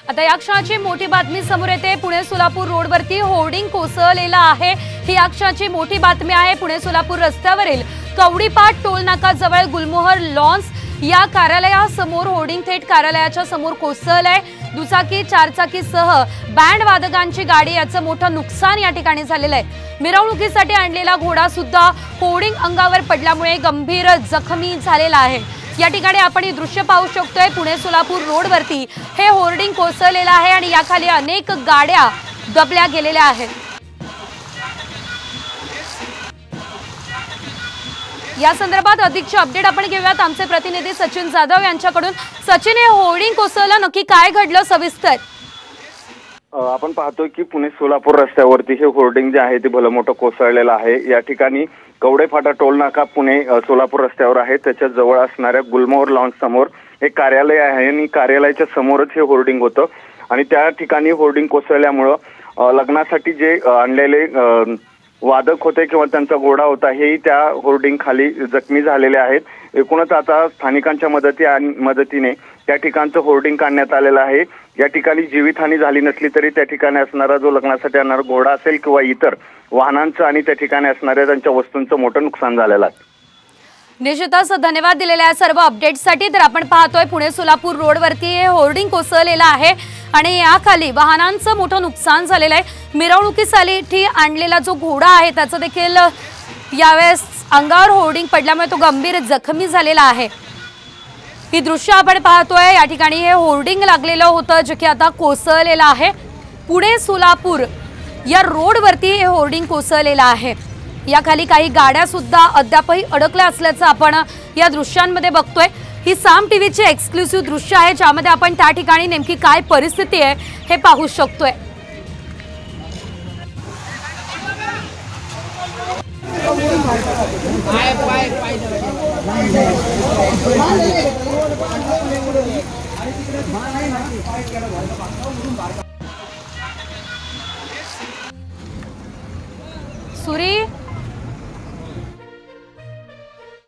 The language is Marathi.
आता या क्षणाची मोठी बातमी समोर येते। पुणे सोलापूर रोडवरती होर्डिंग कोसळलेला आहे। ही या क्षणाची मोठी बातमी आहे। पुणे सोलापूर रस्त्यावरील कवडीपाट टोल नाका जवळ गुलमोहर लॉन्स या कार्यालयासमोर होर्डिंग थेट कार्यालयाच्या समोर कोसळलंय। दुचाकी चारचाकीसह बँड वादकांची गाडी याचं मोठं नुकसान या ठिकाणी झालेलं आहे। मिरवणुकीसाठी आणलेला घोडा सुद्धा होर्डिंग अंगावर पडल्यामुळे गंभीर जखमी झालेला आहे। या ठिकाणी आपण हे दृश्य पाहू शकतोय। पुणे सोलापूर रोडवरती हे होर्डिंग कोसळलेलं आहे आणि याखाली अनेक गाड्या दबल्या गेलेल्या आहेत। या संदर्भात अधिकची अपडेट आपण घेऊयात आमचे प्रतिनिधी सचिन जाधव यांच्याकडून। सचिन, हे होर्डिंग कोसळलं, नक्की काय घडलं सविस्तर? आपण पाहतोय की पुणे सोलापूर रस्त्यावरती हे होर्डिंग जे आहे ते भलं मोठं कोसळलेलं आहे। या ठिकाणी कवडे फाटा टोल नाका पुणे सोलापूर रस्त्यावर आहे। त्याच्या जवळ असणाऱ्या गुलमोहर लॉन्स समोर एक कार्यालय आहे आणि कार्यालयाच्या समोरच हे होर्डिंग होतं आणि त्या ठिकाणी होर्डिंग कोसळल्यामुळं लग्नासाठी जे आणलेले वादक होते किंवा त्यांचा घोडा होता हेही त्या होर्डिंग खाली जखमी झालेले आहेत। एकूणच आता स्थानिकांच्या मदतीने त्या ठिकाणचं होर्डिंग काढण्यात आलेलं आहे। या ठिकाणी जीवितहानी झाली नसली तरी त्या ठिकाणी असणारा जो लग्नासाठी आणणारा घोडा असेल किंवा इतर वाहनांचं आणि त्या ठिकाणी असणाऱ्या त्यांच्या वस्तूंचं मोठं नुकसान झालेलं आहे। निश्चितच धन्यवाद दिलेल्या सर्व अपडेट्ससाठी। तर आपण पाहतोय पुणे सोलापूर रोडवरती हे होर्डिंग कोसळलेलं आहे आणि याखाली वाहनांचं मोठं नुकसान झालेलं आहे। मिरवणुकीसाठी आणलेला जो घोडा आहे त्याचं देखील यावेळेस अंगावर होर्डिंग पडल्यामुळे तो गंभीर जखमी झालेला आहे। ही दृश्य आपण पाहतोय। या ठिकाणी हे होर्डिंग लागलेलं होतं जे की आता कोसळलेलं आहे। पुणे सोलापूर या रोडवरती हे होर्डिंग कोसळलेलं आहे। याखाली काही गाड्या सुद्धा अद्यापही अडकल्या असल्याचं आपण या दृश्यांमध्ये बघतोय। ही साम टीव्हीची एक्सक्लुसिव्ह दृश्य आहे ज्यामध्ये आपण त्या ठिकाणी नेमकी काय परिस्थिती आहे हे पाहू शकतोय। सुरी